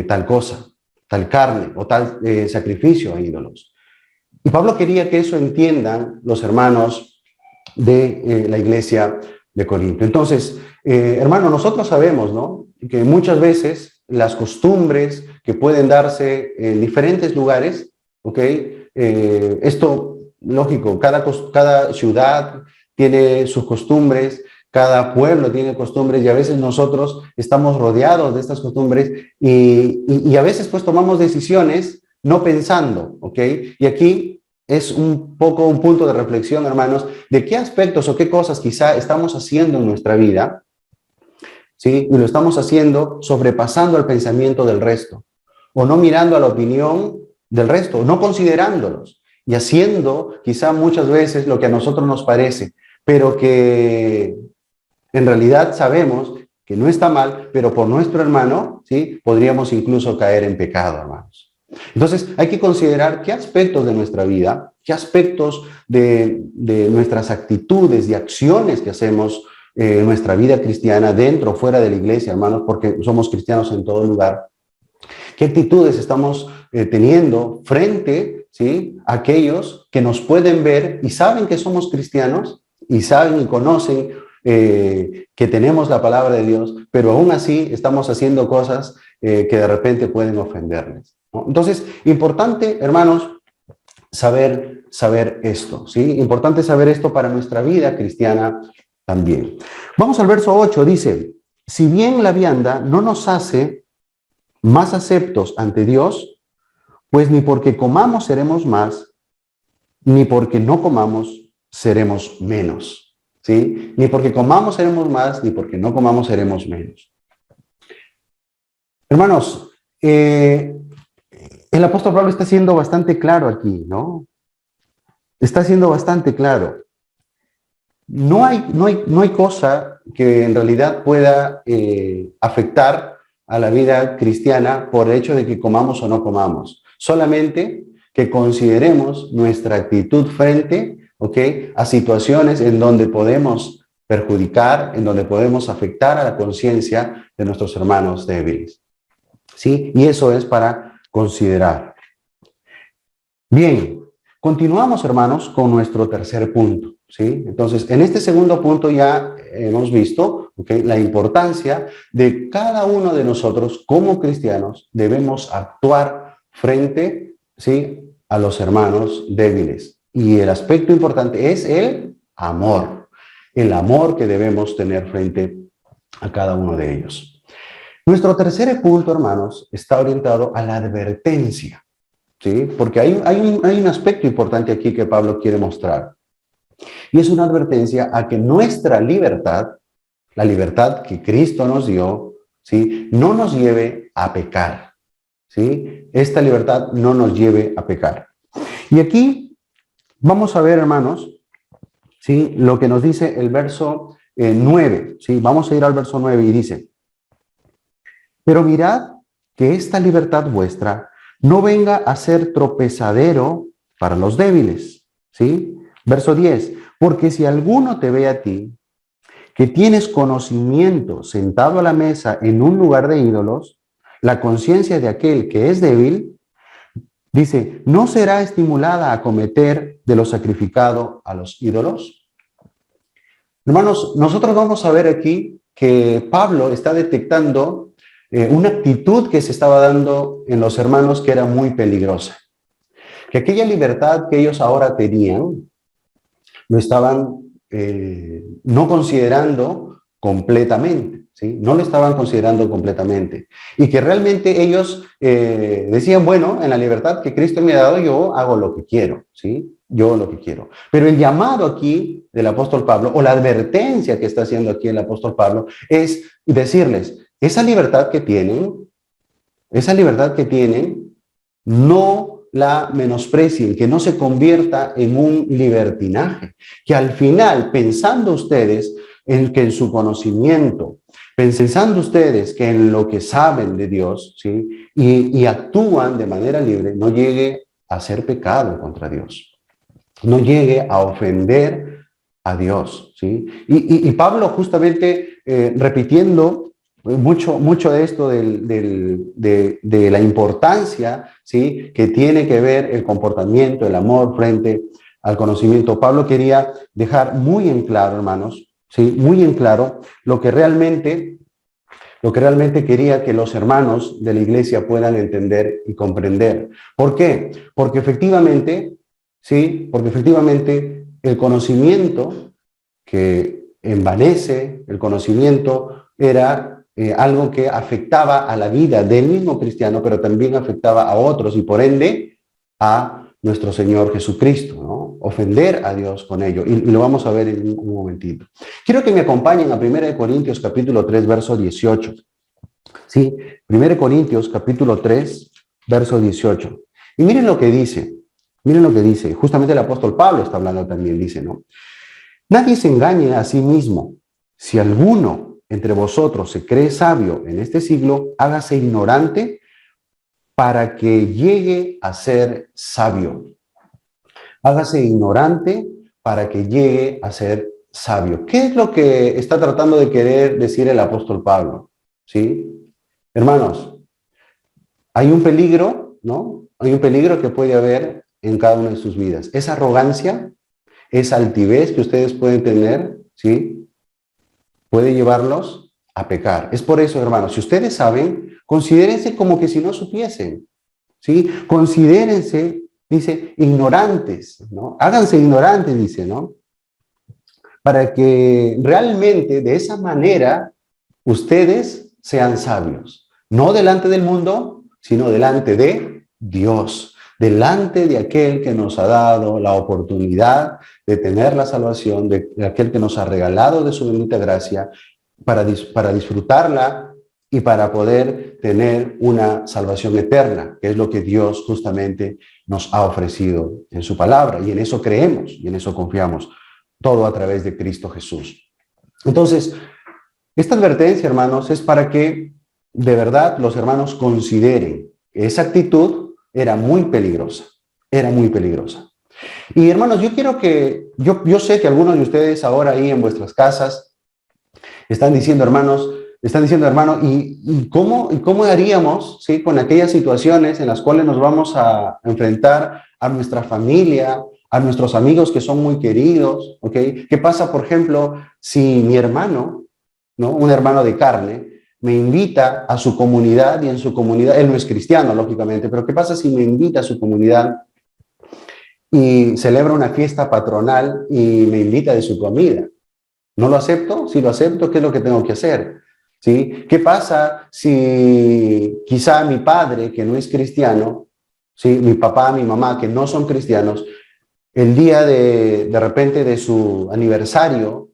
tal cosa, tal carne o tal sacrificio a ídolos. Y Pablo quería que eso entiendan los hermanos de la iglesia de Corinto. Entonces, hermano, nosotros sabemos, ¿no?, que muchas veces las costumbres que pueden darse en diferentes lugares, ¿ok?, esto, lógico, cada ciudad tiene sus costumbres, cada pueblo tiene costumbres y a veces nosotros estamos rodeados de estas costumbres y a veces pues tomamos decisiones no pensando, ¿ok? Y aquí es un poco un punto de reflexión, hermanos, de qué aspectos o qué cosas quizá estamos haciendo en nuestra vida, ¿sí? Y lo estamos haciendo sobrepasando el pensamiento del resto o no mirando a la opinión del resto, no considerándolos y haciendo quizá muchas veces lo que a nosotros nos parece, pero que en realidad sabemos que no está mal, pero por nuestro hermano, ¿sí?, podríamos incluso caer en pecado, hermanos. Entonces hay que considerar qué aspectos de nuestra vida, qué aspectos de nuestras actitudes y acciones que hacemos en nuestra vida cristiana, dentro o fuera de la iglesia, hermanos, porque somos cristianos en todo lugar. ¿Qué actitudes estamos teniendo frente, ¿sí?, a aquellos que nos pueden ver y saben que somos cristianos y saben y conocen que tenemos la palabra de Dios, pero aún así estamos haciendo cosas que de repente pueden ofenderles, ¿no? Entonces, importante, hermanos, saber esto, ¿sí? Importante saber esto para nuestra vida cristiana también. Vamos al verso 8, dice, si bien la vianda no nos hace más aceptos ante Dios, pues ni porque comamos seremos más, ni porque no comamos seremos menos, ¿sí? Ni porque comamos seremos más, ni porque no comamos seremos menos. Hermanos, el apóstol Pablo está siendo bastante claro aquí, ¿no? Está siendo bastante claro. No hay cosa que en realidad pueda afectar a la vida cristiana por el hecho de que comamos o no comamos. Solamente que consideremos nuestra actitud frente, ¿ok?, a situaciones en donde podemos perjudicar, en donde podemos afectar a la conciencia de nuestros hermanos débiles, ¿sí? Y eso es para considerar. Bien, continuamos, hermanos, con nuestro tercer punto, ¿sí? Entonces, en este segundo punto ya hemos visto, ¿okay?, la importancia de cada uno de nosotros como cristianos debemos actuar frente, ¿sí?, a los hermanos débiles. Y el aspecto importante es el amor que debemos tener frente a cada uno de ellos. Nuestro tercer punto, hermanos, está orientado a la advertencia, ¿sí? Porque hay un aspecto importante aquí que Pablo quiere mostrar. Y es una advertencia a que nuestra libertad, la libertad que Cristo nos dio, ¿sí?, no nos lleve a pecar, ¿sí? Esta libertad no nos lleve a pecar. Y aquí vamos a ver, hermanos, ¿sí?, lo que nos dice el verso 9, ¿sí? Vamos a ir al verso 9 y dice, pero mirad que esta libertad vuestra no venga a ser tropezadero para los débiles, ¿sí? Verso 10, porque si alguno te ve a ti, que tienes conocimiento sentado a la mesa en un lugar de ídolos, la conciencia de aquel que es débil Dice, ¿no será estimulada a cometer de lo sacrificado a los ídolos? Hermanos, nosotros vamos a ver aquí que Pablo está detectando una actitud que se estaba dando en los hermanos que era muy peligrosa. Que aquella libertad que ellos ahora tenían, lo estaban no considerando completamente, ¿sí? No lo estaban considerando completamente. Y que realmente ellos decían, bueno, en la libertad que Cristo me ha dado, yo hago lo que quiero, ¿sí? Yo lo que quiero. Pero el llamado aquí del apóstol Pablo, o la advertencia que está haciendo aquí el apóstol Pablo, es decirles, esa libertad que tienen, no la menosprecien, que no se convierta en un libertinaje, que al final, pensando ustedes en que en su conocimiento, pensando ustedes que en lo que saben de Dios, ¿sí? y actúan de manera libre, no llegue a ser pecado contra Dios, no llegue a ofender a Dios, ¿sí? Y Pablo justamente repitiendo mucho de esto de la importancia, ¿sí? que tiene que ver el comportamiento, el amor frente al conocimiento. Pablo quería dejar muy en claro, hermanos, ¿sí? muy en claro lo que realmente quería que los hermanos de la iglesia puedan entender y comprender. ¿Por qué? Porque efectivamente, ¿sí? Porque efectivamente el conocimiento que envanece, el conocimiento era algo que afectaba a la vida del mismo cristiano, pero también afectaba a otros y por ende a nuestro Señor Jesucristo, ¿no? Ofender a Dios con ello. Y lo vamos a ver en un momentito. Quiero que me acompañen a 1 Corintios capítulo 3, verso 18. Sí, 1 Corintios capítulo 3, verso 18. Y miren lo que dice, justamente el apóstol Pablo está hablando también, dice, ¿no? Nadie se engañe a sí mismo. Si alguno entre vosotros se cree sabio en este siglo, hágase ignorante para que llegue a ser sabio. Hágase ignorante para que llegue a ser sabio. ¿Qué es lo que está tratando de querer decir el apóstol Pablo? ¿Sí? Hermanos, hay un peligro, ¿no? Hay un peligro que puede haber en cada una de sus vidas. Esa arrogancia, esa altivez que ustedes pueden tener, ¿sí? Puede llevarlos a pecar. Es por eso, hermanos, si ustedes saben, considérense como que si no supiesen, ¿sí? Considérense, dice, ignorantes, ¿no? Háganse ignorantes, dice, ¿no? Para que realmente de esa manera ustedes sean sabios. No delante del mundo, sino delante de Dios. Delante de aquel que nos ha dado la oportunidad de tener la salvación, de aquel que nos ha regalado de su bendita gracia para disfrutarla y para poder tener una salvación eterna, que es lo que Dios justamente nos ha ofrecido en su palabra. Y en eso creemos y en eso confiamos, todo a través de Cristo Jesús. Entonces, esta advertencia, hermanos, es para que de verdad los hermanos consideren que esa actitud era muy peligrosa, era muy peligrosa. Y hermanos, yo sé que algunos de ustedes ahora ahí en vuestras casas están diciendo, hermano, ¿y cómo haríamos, ¿sí? con aquellas situaciones en las cuales nos vamos a enfrentar a nuestra familia, a nuestros amigos que son muy queridos, ¿ok? ¿Qué pasa, por ejemplo, si mi hermano, ¿no? un hermano de carne, me invita a su comunidad y en su comunidad, él no es cristiano, lógicamente, pero ¿qué pasa si me invita a su comunidad y celebra una fiesta patronal y me invita de su comida? ¿No lo acepto? Si lo acepto, ¿qué es lo que tengo que hacer? ¿Sí? ¿Qué pasa si quizá mi padre, que no es cristiano, ¿sí? mi papá, mi mamá, que no son cristianos, el día de repente de su aniversario,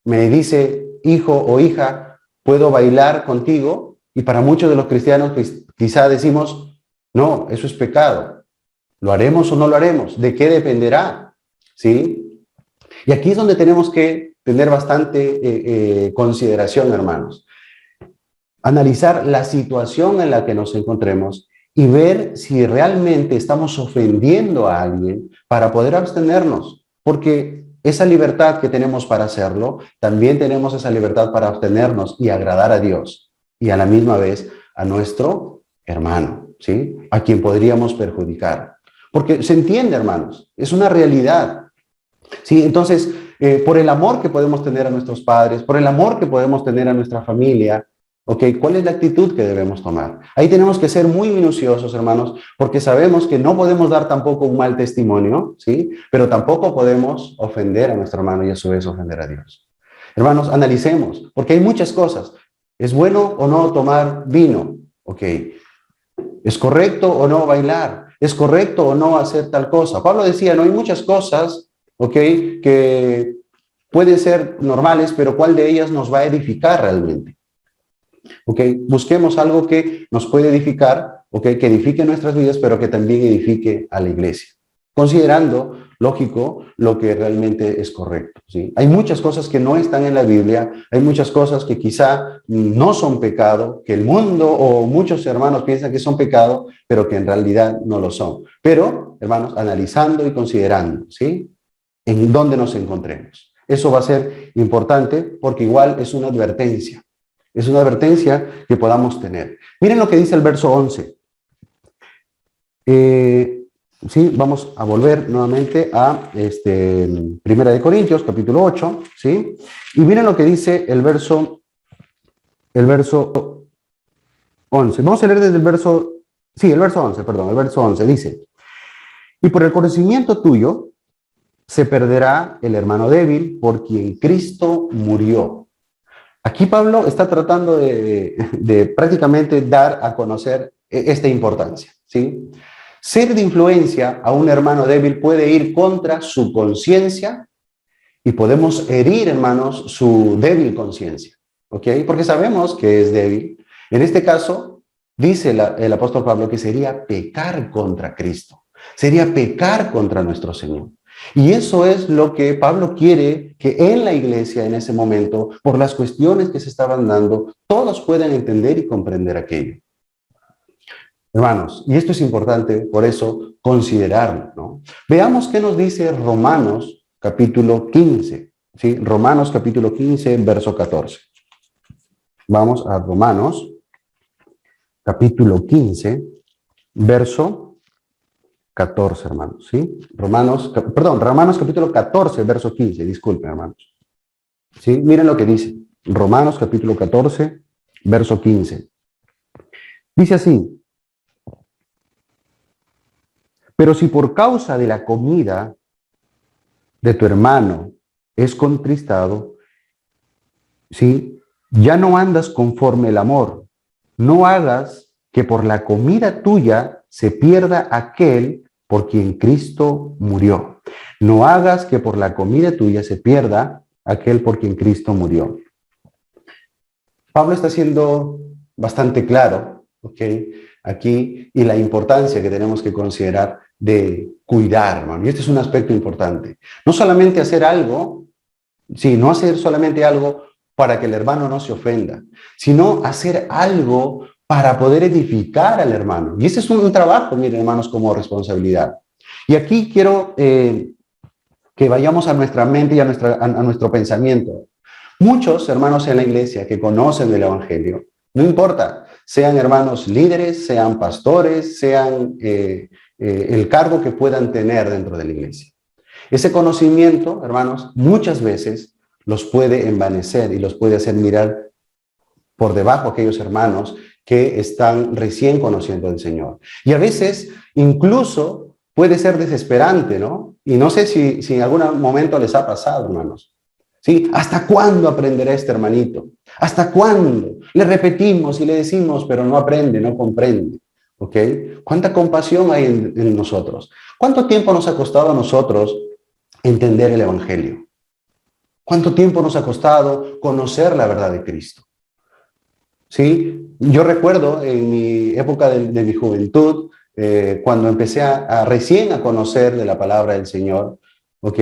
me dice, hijo o hija, ¿puedo bailar contigo? Y para muchos de los cristianos quizá decimos, no, eso es pecado. ¿Lo haremos o no lo haremos? ¿De qué dependerá? ¿Sí? Y aquí es donde tenemos que tener bastante consideración, hermanos. Analizar la situación en la que nos encontremos y ver si realmente estamos ofendiendo a alguien para poder abstenernos. Porque esa libertad que tenemos para hacerlo, también tenemos esa libertad para abstenernos y agradar a Dios y a la misma vez a nuestro hermano. ¿sí? A quien podríamos perjudicar. Porque se entiende, hermanos, es una realidad, ¿sí? Entonces, por el amor que podemos tener a nuestros padres, por el amor que podemos tener a nuestra familia, ¿ok? ¿Cuál es la actitud que debemos tomar? Ahí tenemos que ser muy minuciosos, hermanos, porque sabemos que no podemos dar tampoco un mal testimonio, ¿sí? Pero tampoco podemos ofender a nuestro hermano y a su vez ofender a Dios. Hermanos, analicemos, porque hay muchas cosas. ¿Es bueno o no tomar vino? ¿Ok? ¿Es correcto o no bailar? ¿Es correcto o no hacer tal cosa? Pablo decía, no hay muchas cosas, ¿ok? Que pueden ser normales, pero ¿cuál de ellas nos va a edificar realmente? ¿Ok? Busquemos algo que nos puede edificar, ¿ok? Que edifique nuestras vidas, pero que también edifique a la iglesia. Considerando, lógico, lo que realmente es correcto, ¿sí? Hay muchas cosas que no están en la Biblia, hay muchas cosas que quizá no son pecado, que el mundo o muchos hermanos piensan que son pecado, pero que en realidad no lo son. Pero, hermanos, analizando y considerando, ¿sí? En dónde nos encontremos. Eso va a ser importante porque igual es una advertencia. Es una advertencia que podamos tener. Miren lo que dice el verso 11. Sí, vamos a volver nuevamente a Primera de Corintios, capítulo 8, ¿sí? Y miren lo que dice el verso 11. Vamos a leer desde el verso 11 dice: y por el conocimiento tuyo se perderá el hermano débil por quien Cristo murió. Aquí Pablo está tratando de prácticamente dar a conocer esta importancia, ¿sí? Ser de influencia a un hermano débil puede ir contra su conciencia y podemos herir, hermanos, su débil conciencia, ¿ok? Porque sabemos que es débil. En este caso, dice el apóstol Pablo que sería pecar contra Cristo, sería pecar contra nuestro Señor. Y eso es lo que Pablo quiere que en la iglesia en ese momento, por las cuestiones que se estaban dando, todos puedan entender y comprender aquello. Hermanos, y esto es importante, por eso, considerarlo, ¿no? Veamos qué nos dice Romanos capítulo 15, ¿sí? Romanos capítulo 15, verso 14. Vamos a Romanos capítulo 15, verso 14, hermanos, ¿sí? Romanos capítulo 14, verso 15, disculpen, hermanos. ¿Sí? Miren lo que dice. Romanos capítulo 14, verso 15. Dice así: pero si por causa de la comida de tu hermano es contristado, ¿sí? Ya no andas conforme el amor. No hagas que por la comida tuya se pierda aquel por quien Cristo murió. No hagas que por la comida tuya se pierda aquel por quien Cristo murió. Pablo está siendo bastante claro, ¿ok? Aquí, y la importancia que tenemos que considerar de cuidar, hermano. Y este es un aspecto importante. No solamente hacer algo, sí, no hacer solamente algo para que el hermano no se ofenda, sino hacer algo para poder edificar al hermano. Y este es un trabajo, miren, hermanos, como responsabilidad. Y aquí quiero que vayamos a nuestra mente y a nuestro pensamiento. Muchos hermanos en la iglesia que conocen el evangelio, no importa, sean hermanos líderes, sean pastores, sean el cargo que puedan tener dentro de la iglesia. Ese conocimiento, hermanos, muchas veces los puede envanecer y los puede hacer mirar por debajo a aquellos hermanos que están recién conociendo al Señor. Y a veces incluso puede ser desesperante, ¿no? Y no sé si en algún momento les ha pasado, hermanos. ¿Sí? ¿Hasta cuándo aprenderá este hermanito? ¿Hasta cuándo? Le repetimos y le decimos, pero no aprende, no comprende. ¿Ok? ¿Cuánta compasión hay en nosotros? ¿Cuánto tiempo nos ha costado a nosotros entender el evangelio? ¿Cuánto tiempo nos ha costado conocer la verdad de Cristo? ¿Sí? Yo recuerdo en mi época de mi juventud, cuando empecé recién a conocer de la palabra del Señor, ¿ok?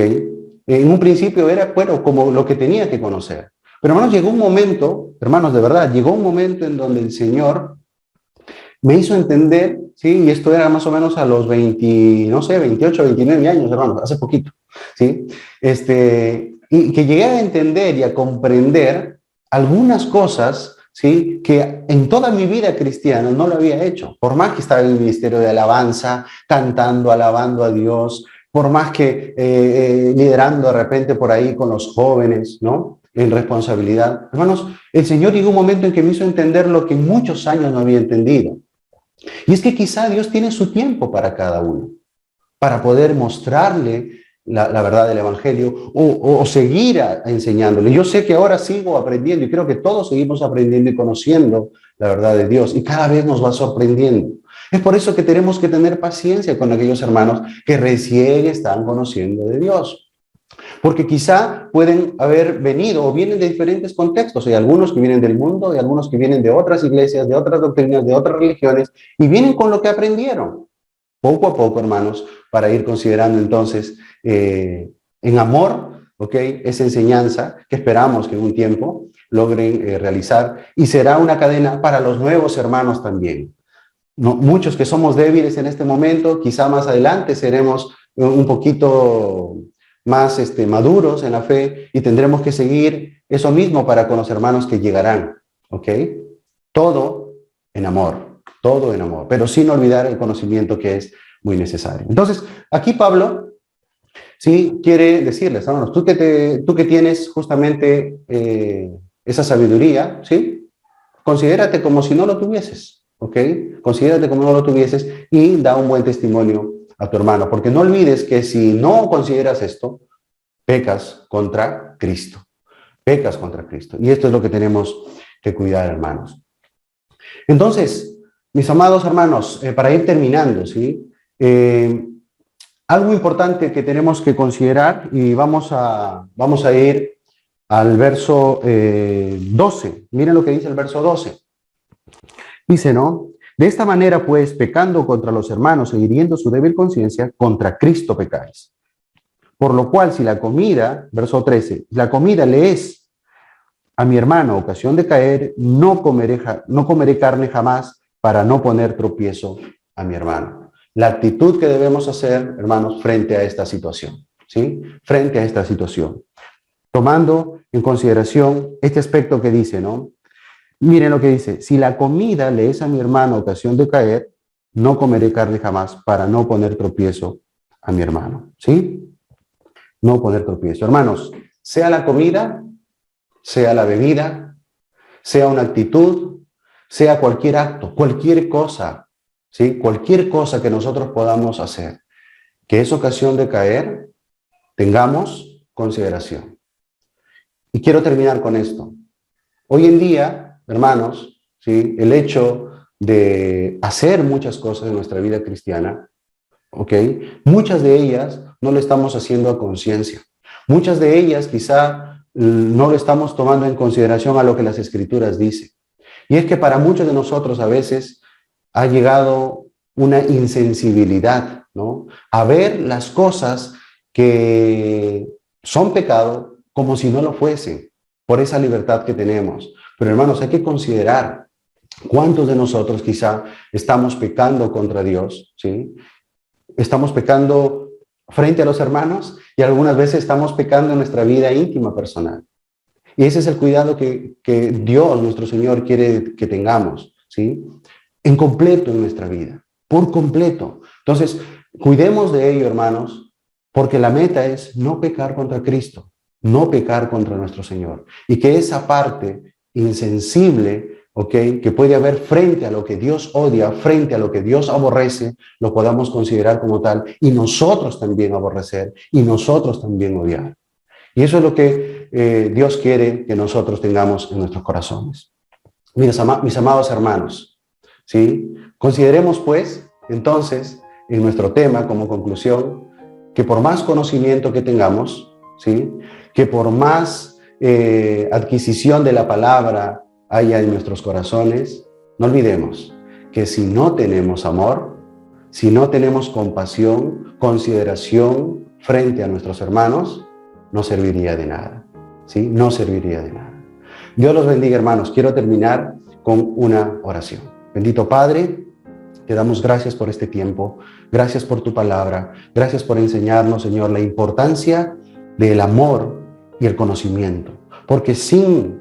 En un principio era, bueno, como lo que tenía que conocer. Pero hermanos, llegó un momento, hermanos, de verdad, llegó un momento en donde el Señor me hizo entender, ¿sí? Y esto era más o menos a los 28, 29 años, hermanos, hace poquito, ¿sí? Y que llegué a entender y a comprender algunas cosas ¿sí? Que en toda mi vida cristiana no lo había hecho. Por más que estaba en el ministerio de alabanza, cantando, alabando a Dios, por más que liderando de repente por ahí con los jóvenes, ¿no? En responsabilidad. Hermanos, el Señor llegó un momento en que me hizo entender lo que en muchos años no había entendido. Y es que quizá Dios tiene su tiempo para cada uno, para poder mostrarle la verdad del Evangelio o seguir enseñándole. Yo sé que ahora sigo aprendiendo y creo que todos seguimos aprendiendo y conociendo la verdad de Dios y cada vez nos va sorprendiendo. Es por eso que tenemos que tener paciencia con aquellos hermanos que recién están conociendo de Dios. Porque quizá pueden haber venido o vienen de diferentes contextos. Hay algunos que vienen del mundo, hay algunos que vienen de otras iglesias, de otras doctrinas, de otras religiones y vienen con lo que aprendieron. Poco a poco, hermanos, para ir considerando entonces en amor, ¿ok? Esa enseñanza que esperamos que en un tiempo logren realizar y será una cadena para los nuevos hermanos también. No, muchos que somos débiles en este momento, quizá más adelante seremos un poquito más maduros en la fe y tendremos que seguir eso mismo para con los hermanos que llegarán, ¿ok? Todo en amor, pero sin olvidar el conocimiento que es muy necesario. Entonces, aquí Pablo, sí, quiere decirles, hermanos, tú que tienes justamente esa sabiduría, ¿sí? Considérate como si no lo tuvieses, ¿ok? Considérate como no lo tuvieses y da un buen testimonio a tu hermano, porque no olvides que si no consideras esto, pecas contra Cristo. Pecas contra Cristo. Y esto es lo que tenemos que cuidar, hermanos. Entonces, mis amados hermanos, para ir terminando, ¿sí? Algo importante que tenemos que considerar, y vamos a ir al verso 12. Miren lo que dice el verso 12. Dice, ¿no? De esta manera, pues, pecando contra los hermanos e hiriendo su débil conciencia, contra Cristo pecáis. Por lo cual, si la comida, verso 13, la comida le es a mi hermano ocasión de caer, no comeré carne jamás para no poner tropiezo a mi hermano. La actitud que debemos hacer, hermanos, frente a esta situación, ¿sí? Frente a esta situación. Tomando en consideración este aspecto que dice, ¿no? Miren lo que dice, si la comida le es a mi hermano ocasión de caer, no comeré carne jamás para no poner tropiezo a mi hermano, ¿sí? No poner tropiezo. Hermanos, sea la comida, sea la bebida, sea una actitud, sea cualquier acto, cualquier cosa, ¿sí? Cualquier cosa que nosotros podamos hacer, que es ocasión de caer, tengamos consideración. Y quiero terminar con esto. Hoy en día, hermanos, ¿sí? El hecho de hacer muchas cosas en nuestra vida cristiana, ¿ok? Muchas de ellas no lo estamos haciendo a conciencia. Muchas de ellas quizá no lo estamos tomando en consideración a lo que las Escrituras dicen. Y es que para muchos de nosotros a veces ha llegado una insensibilidad, ¿no? A ver las cosas que son pecado como si no lo fuesen, por esa libertad que tenemos. Pero hermanos, hay que considerar cuántos de nosotros quizá estamos pecando contra Dios, ¿sí? Estamos pecando frente a los hermanos y algunas veces estamos pecando en nuestra vida íntima personal. Y ese es el cuidado que Dios, nuestro Señor, quiere que tengamos, ¿sí? En completo en nuestra vida, por completo. Entonces, cuidemos de ello, hermanos, porque la meta es no pecar contra Cristo, no pecar contra nuestro Señor. Y que esa parte insensible, ¿ok?, que puede haber frente a lo que Dios odia, frente a lo que Dios aborrece, lo podamos considerar como tal y nosotros también aborrecer y nosotros también odiar. Y eso es lo que Dios quiere que nosotros tengamos en nuestros corazones. Mis amados hermanos, ¿sí? Consideremos pues, entonces, en nuestro tema como conclusión, que por más conocimiento que tengamos, ¿sí?, que por más adquisición de la palabra haya en nuestros corazones, no olvidemos que si no tenemos amor, si no tenemos compasión, consideración frente a nuestros hermanos, no serviría de nada, ¿sí? No serviría de nada. Dios los bendiga, hermanos. Quiero terminar con una oración. Bendito Padre, te damos gracias por este tiempo, gracias por tu palabra, gracias por enseñarnos, Señor, la importancia del amor y el conocimiento, porque sin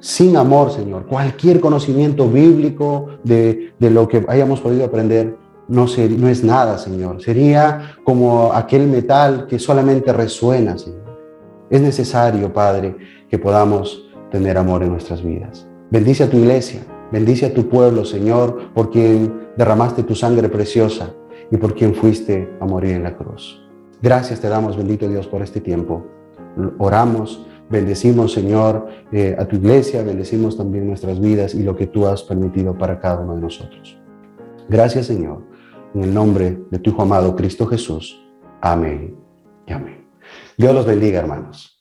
Sin amor, Señor, cualquier conocimiento bíblico de lo que hayamos podido aprender no es nada, Señor. Sería como aquel metal que solamente resuena, Señor. Es necesario, Padre, que podamos tener amor en nuestras vidas. Bendice a tu iglesia, bendice a tu pueblo, Señor, por quien derramaste tu sangre preciosa y por quien fuiste a morir en la cruz. Gracias te damos, bendito Dios, por este tiempo. Oramos, bendecimos, Señor, a tu iglesia, bendecimos también nuestras vidas y lo que tú has permitido para cada uno de nosotros. Gracias, Señor, en el nombre de tu Hijo amado, Cristo Jesús. Amén y amén. Dios los bendiga, hermanos.